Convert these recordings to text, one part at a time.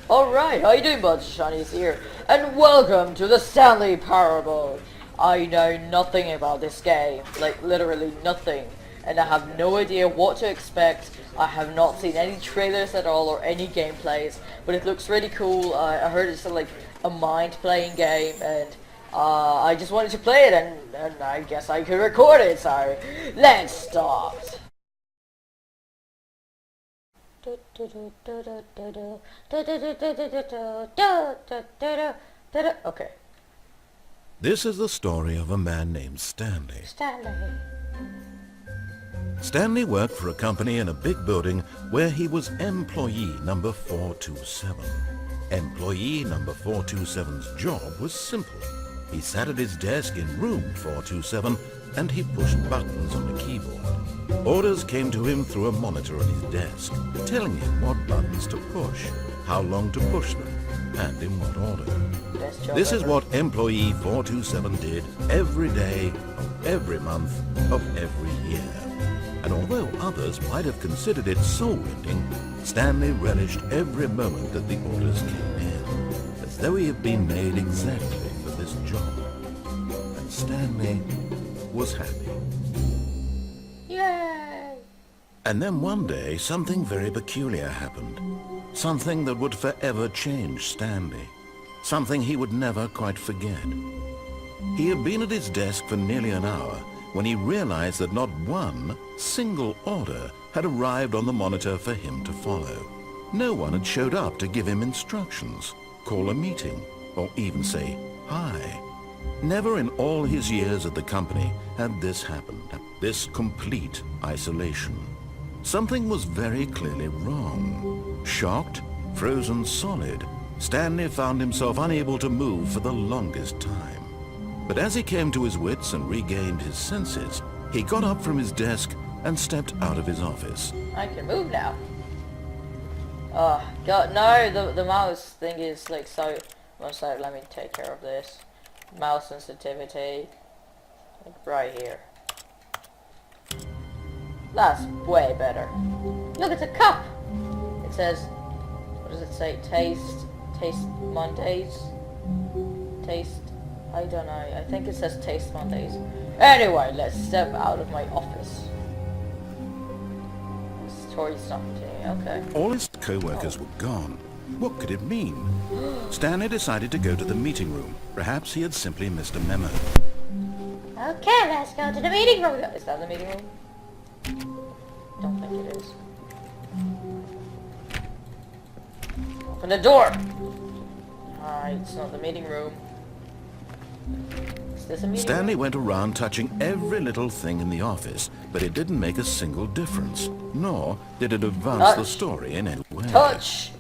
Alright, how you doing, bud? Jashani's here, and welcome to the Stanley Parable. I know nothing about this game, like literally nothing, and I have no idea what to expect. I have not seen any trailers at all or any gameplays, but it looks really cool. I heard it's like a mind-playing game, and I just wanted to play it, and I guess I could record it, so let's start. Okay. This is the story of a man named Stanley. Stanley worked for a company in a big building where he was employee number 427. Employee number 427's job was simple. He sat at his desk in room 427 and he pushed buttons on the keyboard. Orders came to him through a monitor on his desk, telling him what buttons to push, how long to push them, and in what order. This is what employee 427 did every day of every month of every year. And although others might have considered it soul-rending, Stanley relished every moment that the orders came in, as though he had been made exactly for this job. And Stanley was happy. Yay! And then one day, something very peculiar happened. Something that would forever change Stanley. Something he would never quite forget. He had been at his desk for nearly an hour when he realized that not one single order had arrived on the monitor for him to follow. No one had showed up to give him instructions, call a meeting, or even say hi. Never in all his years at the company had this happened, this complete isolation. Something was very clearly wrong. Shocked, frozen solid, Stanley found himself unable to move for the longest time. But as he came to his wits and regained his senses, he got up from his desk and stepped out of his office. I can move now. Oh, God, no, the mouse thing is like so... One sec, let me take care of this. Mouse sensitivity. Like right here. That's way better. Look, it's a cup! It says... What does it say? Taste Mondays? Taste... I don't know. I think it says Taste Mondays. Anyway, let's step out of my office. Story something. Okay. All his co-workers were gone. What could it mean? Stanley decided to go to the meeting room. Perhaps he had simply missed a memo. Okay, let's go to the meeting room. Is that the meeting room? Don't think it is. Open the door! Alright, it's not the meeting room. Is this a meeting Stanley room? went around touching every little thing in the office, but it didn't make a single difference, nor did it advance the story in any way. Touch!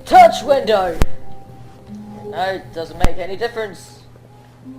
Touch window! No, it doesn't make any difference.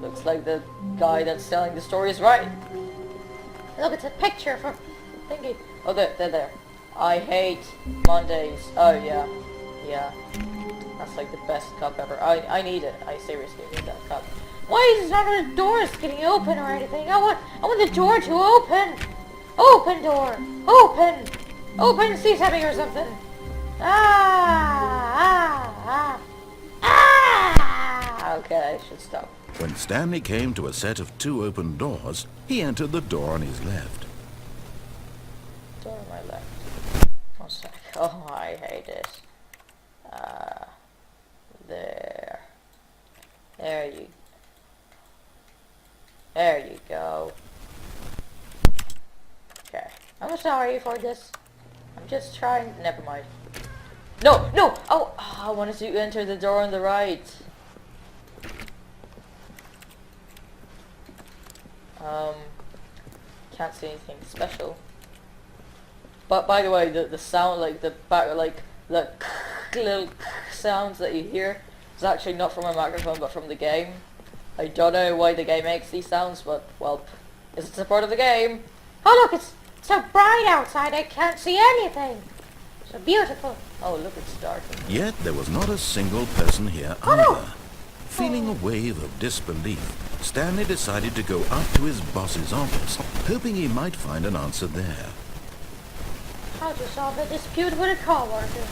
Looks like the guy that's telling the story is right. Look, it's a picture from thingy. Oh, there. I hate Mondays. Oh, yeah. Yeah. That's like the best cup ever. I need it. I seriously need that cup. Why is none of the doors getting open or anything? I want the door to open! Open door! Open! Open! See something or something! Okay, I should stop. When Stanley came to a set of 2 open doors, he entered the door on his left. Door on my left. One sec. Oh, I hate this. There. There you go. Okay. I'm sorry for this. I'm just trying. Never mind. No! Oh, I wanted to enter the door on the right. Can't see anything special. But by the way, the sound, like the back, like the little sounds that you hear is actually not from my microphone, but from the game. I don't know why the game makes these sounds, but well, it's a part of the game. Oh look, it's so bright outside. I can't see anything. So beautiful. Oh look, it's dark. Yet there was not a single person here either. No. Feeling a wave of disbelief, Stanley decided to go up to his boss's office, hoping he might find an answer there. How to solve a dispute with a coworker?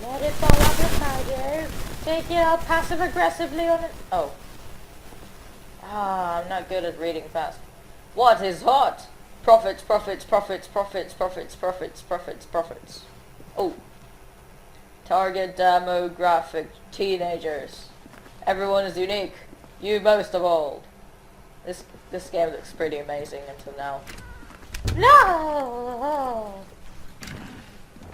Let it fall off your side, you. Take it out passive aggressively on it. Oh. I'm not good at reading fast. What is hot? Profits, profits, profits, profits, profits, profits, profits, profits. Oh. Target demographic, teenagers. Everyone is unique. You most of all. This game looks pretty amazing until now. No!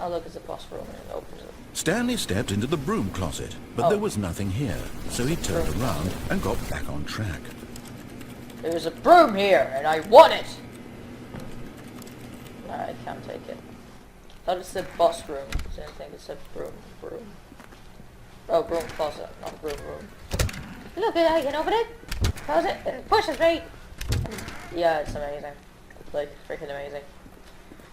Oh look, it's a boss room and it opens it. Stanley stepped into the broom closet, but there was nothing here, so he turned around and got back on track. There's a broom here, and I want it! No, I can't take it. Thought it said boss room. I didn't think it said broom. Oh, broom closet, not broom room. Look, I can open it. Close it. It pushes me. Yeah, it's amazing. It's like freaking amazing.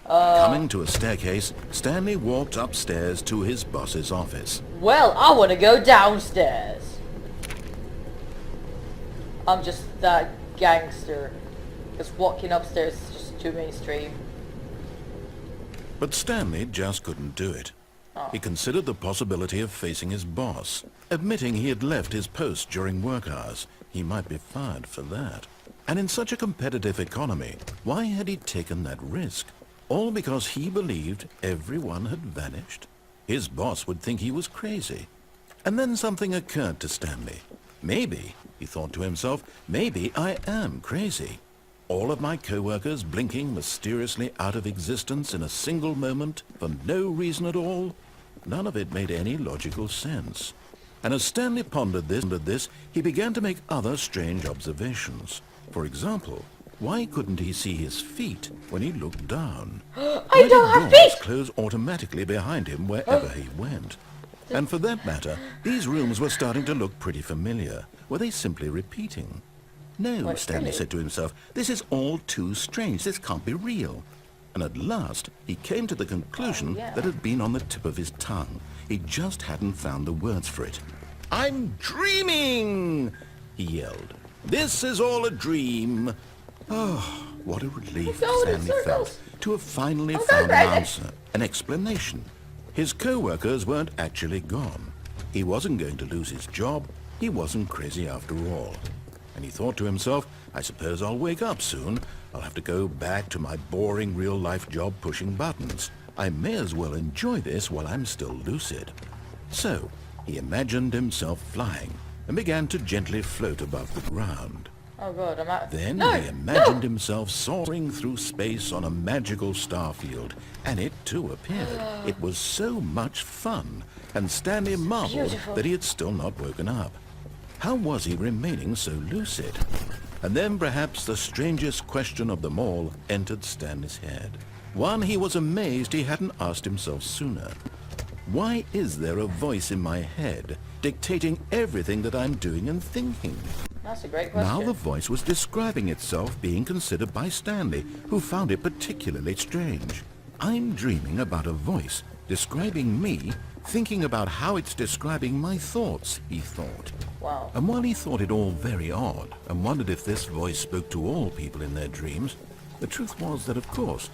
Coming to a staircase, Stanley walked upstairs to his boss's office. Well, I want to go downstairs. I'm just that gangster. Because walking upstairs is just too mainstream. But Stanley just couldn't do it. He considered the possibility of facing his boss, admitting he had left his post during work hours. He might be fired for that. And in such a competitive economy, why had he taken that risk? All because he believed everyone had vanished? His boss would think he was crazy. And then something occurred to Stanley. Maybe, he thought to himself, maybe I am crazy. All of my co-workers blinking mysteriously out of existence in a single moment for no reason at all? None of it made any logical sense. And as Stanley pondered this, he began to make other strange observations. For example, why couldn't he see his feet when he looked down? I don't have feet! Close automatically behind him wherever he went. And for that matter, these rooms were starting to look pretty familiar. Were they simply repeating? No, Stanley said to himself, this is all too strange. This can't be real. And at last, he came to the conclusion that had been on the tip of his tongue. He just hadn't found the words for it. I'm dreaming! He yelled. This is all a dream. Oh, what a relief Stanley felt to have finally found an answer, an explanation. His co-workers weren't actually gone. He wasn't going to lose his job. He wasn't crazy after all. And he thought to himself, I suppose I'll wake up soon. I'll have to go back to my boring real-life job pushing buttons. I may as well enjoy this while I'm still lucid. So, he imagined himself flying and began to gently float above the ground. Oh god, I'm out. Then he imagined himself soaring through space on a magical starfield, and it too appeared. It was so much fun, and Stanley marveled that he had still not woken up. How was he remaining so lucid? And then perhaps the strangest question of them all entered Stanley's head. One he was amazed he hadn't asked himself sooner. Why is there a voice in my head dictating everything that I'm doing and thinking? That's a great question. Now the voice was describing itself being considered by Stanley, who found it particularly strange. I'm dreaming about a voice describing me, thinking about how it's describing my thoughts, he thought. Wow. And while he thought it all very odd, and wondered if this voice spoke to all people in their dreams, the truth was that, of course,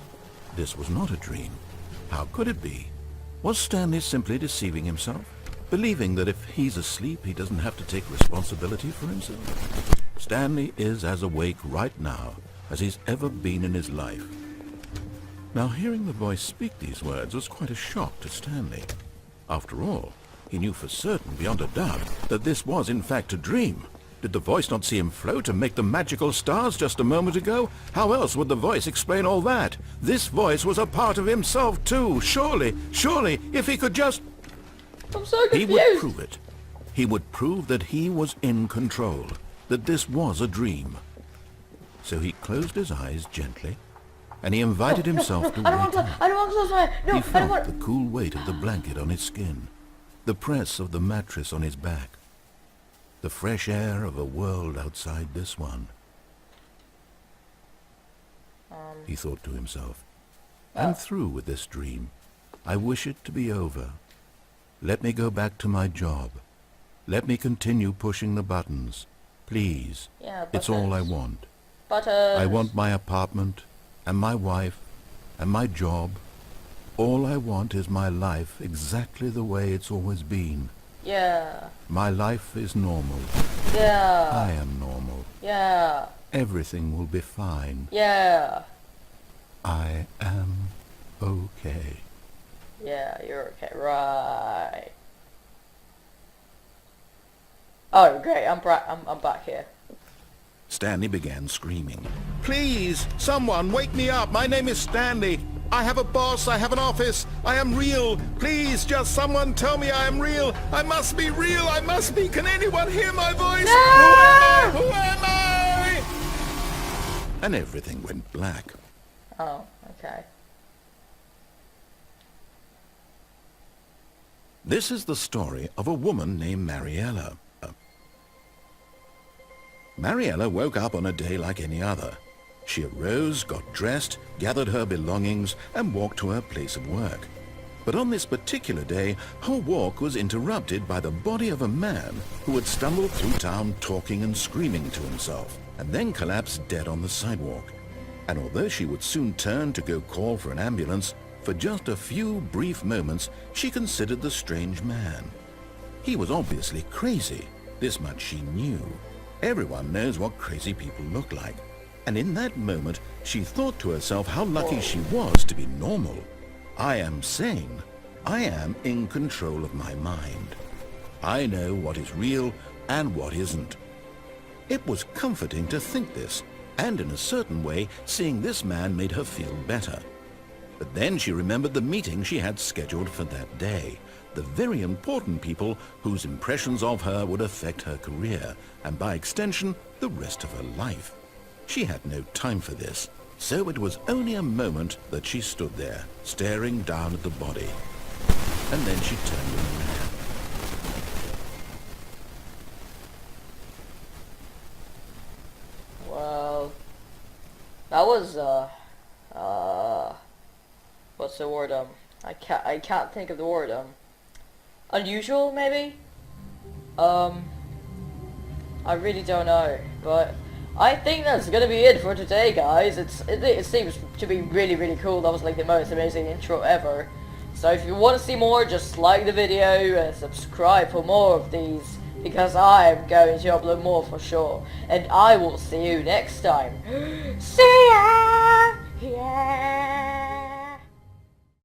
this was not a dream. How could it be? Was Stanley simply deceiving himself? Believing that if he's asleep, he doesn't have to take responsibility for himself? Stanley is as awake right now as he's ever been in his life. Now, hearing the voice speak these words was quite a shock to Stanley. After all, he knew for certain, beyond a doubt, that this was in fact a dream. Did the voice not see him float and make the magical stars just a moment ago? How else would the voice explain all that? This voice was a part of himself too. Surely, if he could just... I'm so confused. He would prove it. He would prove that he was in control, that this was a dream. So he closed his eyes gently, and he invited himself to wake up. I don't want to close my eyes. No, He I don't want... felt the cool weight of the blanket on his skin, the press of the mattress on his back, the fresh air of a world outside this one. He thought to himself, I'm through with this dream. I wish it to be over. Let me go back to my job. Let me continue pushing the buttons. Please. Yeah, it's all I want. Buttons. I want my apartment, and my wife, and my job, All I want is my life exactly the way it's always been. Yeah. My life is normal. Yeah. I am normal. Yeah. Everything will be fine. Yeah. I am okay. Yeah, you're okay. Right. Oh, great. I'm back here. Stanley began screaming. Please, someone, wake me up. My name is Stanley. I have a boss. I have an office. I am real. Please, just someone tell me I am real. I must be real. I must be. Can anyone hear my voice? No! Who am I? And everything went black. Oh, okay. This is the story of a woman named Mariella. Mariella woke up on a day like any other. She arose, got dressed, gathered her belongings, and walked to her place of work. But on this particular day, her walk was interrupted by the body of a man who had stumbled through town talking and screaming to himself, and then collapsed dead on the sidewalk. And although she would soon turn to go call for an ambulance, for just a few brief moments she considered the strange man. He was obviously crazy, this much she knew. Everyone knows what crazy people look like. And in that moment, she thought to herself how lucky she was to be normal. I am sane. I am in control of my mind. I know what is real and what isn't. It was comforting to think this, and in a certain way, seeing this man made her feel better. But then she remembered the meeting she had scheduled for that day. The very important people whose impressions of her would affect her career, and by extension, the rest of her life. She had no time for this, so it was only a moment that she stood there, staring down at the body. And then she turned around. Well, that was, what's the word, I can't think of the word, unusual, maybe? I really don't know, but I think that's gonna be it for today, guys. It seems to be really, really cool. That was like the most amazing intro ever. So if you want to see more, just like the video and subscribe for more of these, because I'm going to upload more for sure. And I will see you next time. See ya! Yeah!